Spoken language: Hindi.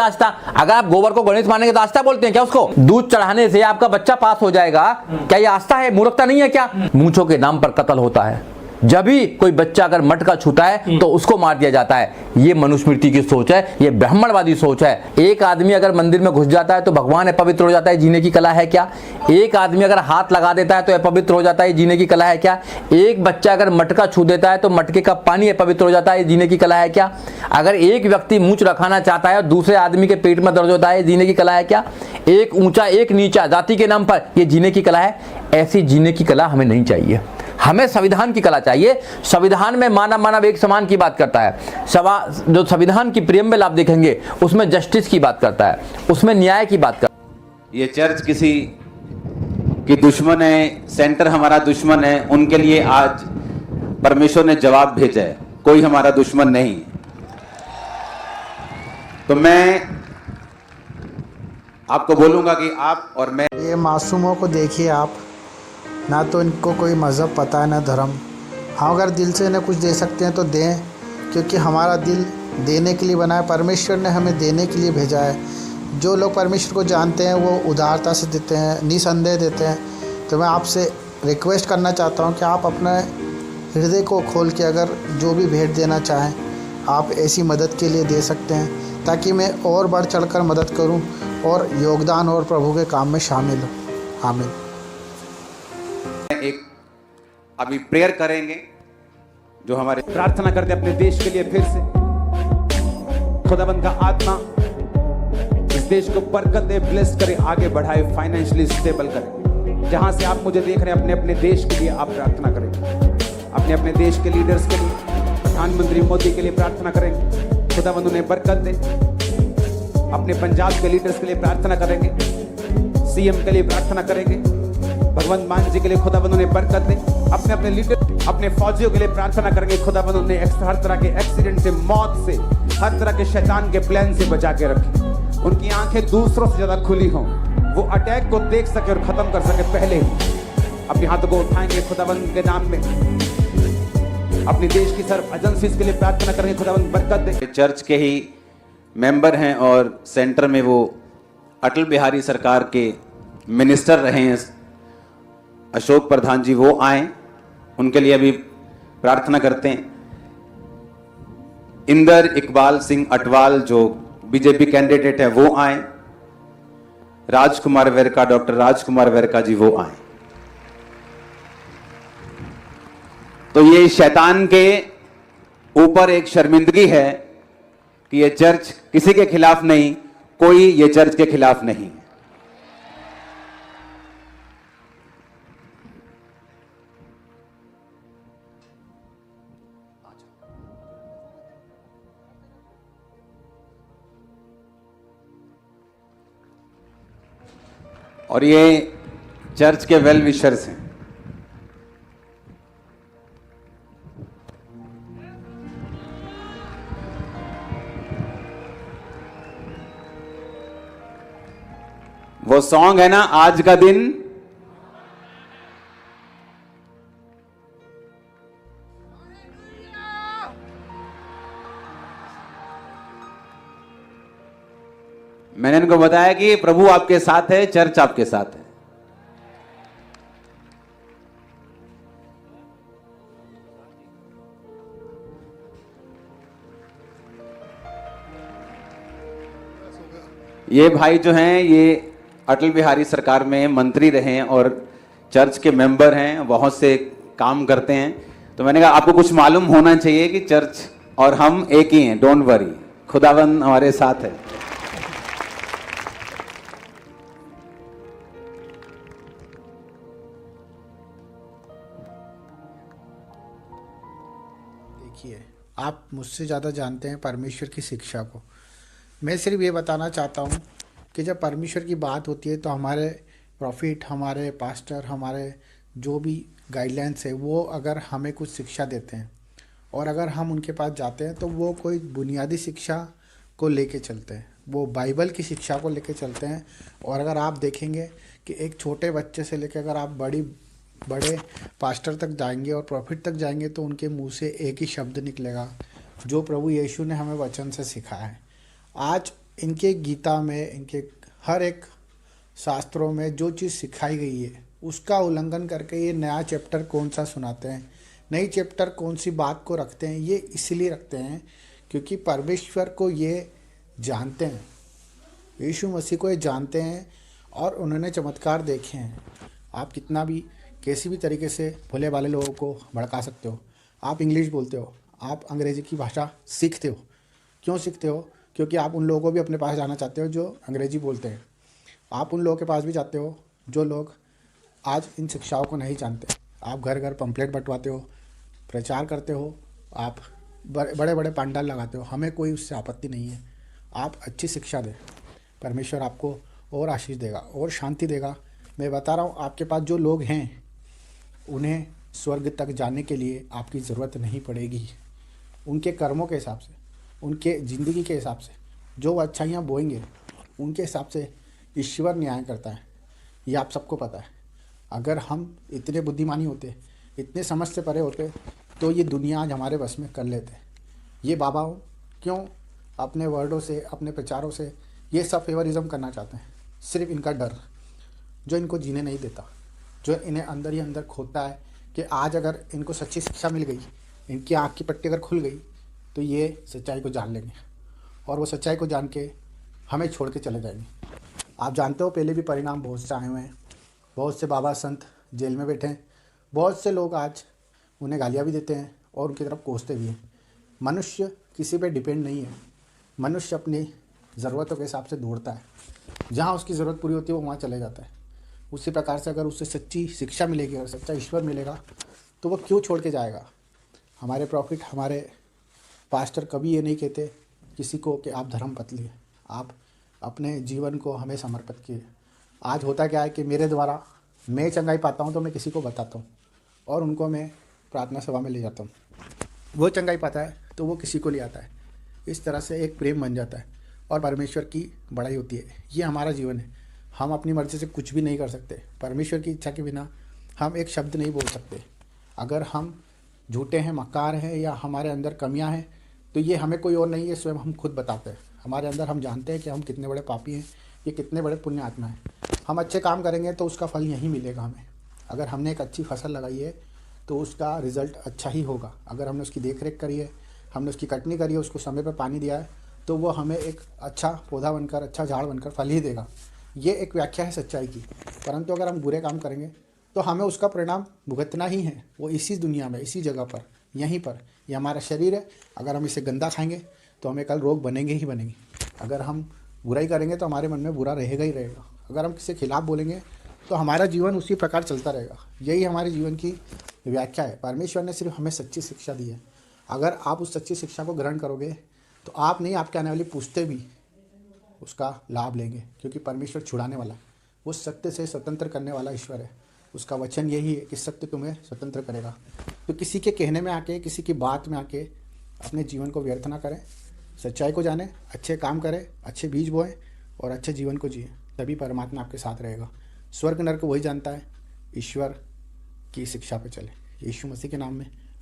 आस्था। अगर आप गोबर को गणेश मानेंगे तो आस्था बोलते हैं क्या उसको? दूध चढ़ाने से आपका बच्चा पास हो जाएगा, क्या ये आस्था है? मूर्खता नहीं है क्या? मूंछों के नाम पर कत्ल होता है। जब भी कोई बच्चा अगर मटका छूता है तो उसको मार दिया जाता है। ये मनुस्मृति की सोच है, ये ब्राह्मणवादी सोच है। एक आदमी अगर मंदिर में घुस जाता है तो भगवान अपवित्र हो जाता है, जीने की कला है क्या? एक आदमी अगर हाथ लगा देता है तो अपवित्र हो जाता है, जीने की कला है क्या? एक बच्चा अगर मटका छू देता है तो मटके का पानी अपवित्र हो जाता है, जीने की कला है क्या? अगर एक व्यक्ति मूंछ रखाना चाहता है और दूसरे आदमी के पेट में दर्द होता है, जीने की कला है क्या? एक ऊंचा एक नीचा जाति के नाम पर, ये जीने की कला है? ऐसी जीने की कला हमें नहीं चाहिए। हमें संविधान की कला चाहिए। संविधान में मानव मानव एक समान की बात करता है। जो संविधान की प्रियम्बल आप देखेंगे उसमें जस्टिस की बात करता है, उसमें न्याय की बात करता है। ये चर्च किसी की दुश्मन है, सेंटर हमारा दुश्मन है, उनके लिए आज परमेश्वर ने जवाब भेजा है, कोई हमारा दुश्मन नहीं। तो मैं आपको बोलूंगा कि आप और मैं, ये मासूमों को देखिए आप, ना तो इनको कोई मज़हब पता है ना धर्म। हाँ, अगर दिल से इन्हें कुछ दे सकते हैं तो दें, क्योंकि हमारा दिल देने के लिए बना है। परमेश्वर ने हमें देने के लिए भेजा है। जो लोग परमेश्वर को जानते हैं वो उदारता से देते हैं, निसंदेह देते हैं। तो मैं आपसे रिक्वेस्ट करना चाहता हूँ कि आप अपने हृदय को खोल के अगर जो भी भेंट देना चाहें आप ऐसी मदद के लिए दे सकते हैं, ताकि मैं और बढ़ चढ़कर मदद करूँ और योगदान और प्रभु के काम में शामिल हूँ। आमीन। एक अभी प्रेयर करेंगे जो हमारे प्रार्थना करते अपने देश के लिए। फिर से खुदाबंद का आत्मा इस देश को बरकत दे, ब्लेस करे, आगे बढ़ाए, फाइनेंशियली स्टेबल करे। जहां से आप मुझे देख रहे हैं, अपने अपने देश के लिए आप प्रार्थना करेंगे, अपने अपने देश के लीडर्स के लिए, प्रधानमंत्री मोदी के लिए प्रार्थना करेंगे, खुदाबंद उन्हें बरकत दे। अपने पंजाब के लीडर्स के लिए प्रार्थना करेंगे, सीएम के लिए प्रार्थना करेंगे, भगवंत मान जी के लिए खुदाबंद उन्हें बरकत दे। अपने अपने लीडर, अपने फौजियों के लिए प्रार्थना करेंगे, खुदाबंद उन्हें हर तरह के एक्सीडेंट से, मौत से, हर तरह के शैतान के प्लान से बचा के रखे। उनकी आंखें दूसरों से ज्यादा खुली हों, वो अटैक को देख सके और खत्म कर सके पहले ही। अपने हाथों को उठाएंगे खुदाबंद के नाम में, अपने देश की सर्व एजेंसीज के लिए प्रार्थना करेंगे, खुदाबंद बरकत दे। चर्च के ही मेंबर हैं और सेंटर में वो अटल बिहारी सरकार के मिनिस्टर रहे हैं अशोक प्रधान जी, वो आए, उनके लिए अभी प्रार्थना करते हैं। इंदर इकबाल सिंह अटवाल जो बीजेपी कैंडिडेट है वो आए। राजकुमार वेरका, डॉक्टर राजकुमार वेरका जी वो आए। तो ये शैतान के ऊपर एक शर्मिंदगी है कि ये चर्च किसी के खिलाफ नहीं, कोई ये चर्च के खिलाफ नहीं। और ये चर्च के वेल विशर्स हैं। वो सॉन्ग है ना, आज का दिन मैंने इनको बताया कि प्रभु आपके साथ है, चर्च आपके साथ है। ये भाई जो हैं ये अटल बिहारी सरकार में मंत्री रहे हैं और चर्च के मेंबर हैं, बहुत से काम करते हैं। तो मैंने कहा आपको कुछ मालूम होना चाहिए कि चर्च और हम एक ही हैं, डोंट वरी, खुदावंद हमारे साथ है। देखिए, आप मुझसे ज़्यादा जानते हैं परमेश्वर की शिक्षा को। मैं सिर्फ ये बताना चाहता हूँ कि जब परमेश्वर की बात होती है तो हमारे प्रॉफिट, हमारे पास्टर, हमारे जो भी गाइडलाइंस है वो अगर हमें कुछ शिक्षा देते हैं और अगर हम उनके पास जाते हैं तो वो कोई बुनियादी शिक्षा को लेके चलते हैं, वो बाइबल की शिक्षा को लेके चलते हैं। और अगर आप देखेंगे कि एक छोटे बच्चे से लेकर अगर आप बड़े पास्टर तक जाएंगे और प्रॉफिट तक जाएंगे तो उनके मुंह से एक ही शब्द निकलेगा जो प्रभु यीशु ने हमें वचन से सिखाया है। आज इनके गीता में, इनके हर एक शास्त्रों में जो चीज़ सिखाई गई है उसका उल्लंघन करके ये नया चैप्टर कौन सा सुनाते हैं, नई चैप्टर कौन सी बात को रखते हैं। ये इसलिए रखते हैं क्योंकि परमेश्वर को ये जानते हैं, यीशु मसीह को ये जानते हैं और उन्होंने चमत्कार देखे हैं। आप कितना भी कैसी भी तरीके से भोले भाले लोगों को भड़का सकते हो। आप इंग्लिश बोलते हो, आप अंग्रेज़ी की भाषा सीखते हो। क्यों सीखते हो? क्योंकि आप उन लोगों को भी अपने पास जाना चाहते हो जो अंग्रेज़ी बोलते हैं। आप उन लोगों के पास भी जाते हो जो लोग आज इन शिक्षाओं को नहीं जानते। आप घर घर पंपलेट बंटवाते हो, प्रचार करते हो, आप बड़े बड़े पंडाल लगाते हो। हमें कोई उससे आपत्ति नहीं है। आप अच्छी शिक्षा दें, परमेश्वर आपको और आशीष देगा और शांति देगा। मैं बता रहा हूँ, आपके पास जो लोग हैं उन्हें स्वर्ग तक जाने के लिए आपकी ज़रूरत नहीं पड़ेगी। उनके कर्मों के हिसाब से, उनके ज़िंदगी के हिसाब से जो वो अच्छाइयाँ बोएंगे उनके हिसाब से ईश्वर न्याय करता है। ये आप सबको पता है। अगर हम इतने बुद्धिमानी होते, इतने समझ से परे होते तो ये दुनिया आज हमारे बस में कर लेते। ये बाबा क्यों अपने वर्डों से, अपने प्रचारों से ये सब फेवरिज्म करना चाहते हैं? सिर्फ इनका डर जो इनको जीने नहीं देता, जो इन्हें अंदर ही अंदर खोता है कि आज अगर इनको सच्ची शिक्षा मिल गई, इनकी आँख की पट्टी अगर खुल गई तो ये सच्चाई को जान लेंगे और वो सच्चाई को जान के हमें छोड़ के चले जाएंगे। आप जानते हो पहले भी परिणाम बहुत से आए हुए हैं। बहुत से बाबा संत जेल में बैठे हैं। बहुत से लोग आज उन्हें गालियाँ भी देते हैं और उनकी तरफ कोसते भी हैं। मनुष्य किसी पे डिपेंड नहीं है। मनुष्य अपनी ज़रूरतों के हिसाब से दौड़ता है। जहाँ उसकी ज़रूरत पूरी होती है वो वहाँ चले जाता है। उसी प्रकार से अगर उससे सच्ची शिक्षा मिलेगी, अगर सच्चा ईश्वर मिलेगा तो वो क्यों छोड़ के जाएगा? हमारे प्रॉफिट, हमारे पास्टर कभी ये नहीं कहते किसी को कि आप धर्म बदलिए, आप अपने जीवन को हमें समर्पित किए। आज होता क्या है कि मेरे द्वारा मैं चंगाई पाता हूँ तो मैं किसी को बताता हूँ और उनको मैं प्रार्थना सभा में ले जाता हूँ। वो चंगाई पाता है तो वो किसी को ले आता है। इस तरह से एक प्रेम बन जाता है और परमेश्वर की बड़ाई होती है। ये हमारा जीवन है। हम अपनी मर्ज़ी से कुछ भी नहीं कर सकते। परमेश्वर की इच्छा के बिना हम एक शब्द नहीं बोल सकते। अगर हम झूठे हैं, मक्कार हैं या हमारे अंदर कमियां हैं तो ये हमें कोई और नहीं, ये स्वयं हम खुद बताते हैं। हमारे अंदर हम जानते हैं कि हम कितने बड़े पापी हैं, ये कितने बड़े पुण्य आत्मा हैं। हम अच्छे काम करेंगे तो उसका फल यहीं मिलेगा हमें। अगर हमने एक अच्छी फसल लगाई है तो उसका रिज़ल्ट अच्छा ही होगा। अगर हमने उसकी देख रेख करी है, हमने उसकी कटनी करी है, उसको समय पर पानी दिया है तो वो हमें एक अच्छा पौधा बनकर, अच्छा झाड़ बनकर फल ही देगा। ये एक व्याख्या है सच्चाई की। परंतु अगर हम बुरे काम करेंगे तो हमें उसका परिणाम भुगतना ही है। वो इसी दुनिया में, इसी जगह पर, यहीं पर। ये हमारा शरीर है। अगर हम इसे गंदा खाएंगे तो हमें कल रोग बनेंगे ही बनेंगे। अगर हम बुराई करेंगे तो हमारे मन में बुरा रहेगा ही रहेगा। अगर हम किसी के खिलाफ बोलेंगे तो हमारा जीवन उसी प्रकार चलता रहेगा। यही हमारे जीवन की व्याख्या है। परमेश्वर ने सिर्फ हमें सच्ची शिक्षा दी है। अगर आप उस सच्ची शिक्षा को ग्रहण करोगे तो आप नहीं, आपके आने वाली पूछते भी उसका लाभ लेंगे। क्योंकि परमेश्वर छुड़ाने वाला, वो सत्य से स्वतंत्र करने वाला ईश्वर है। उसका वचन यही है कि सत्य तुम्हें स्वतंत्र करेगा। तो किसी के कहने में आके, किसी की बात में आके अपने जीवन को व्यर्थ ना करें। सच्चाई को जानें, अच्छे काम करें, अच्छे बीज बोएं और अच्छे जीवन को जिए। तभी परमात्मा आपके साथ रहेगा। स्वर्ग नर्क वही जानता है। ईश्वर की शिक्षा पे चले। यीशु मसीह के नाम में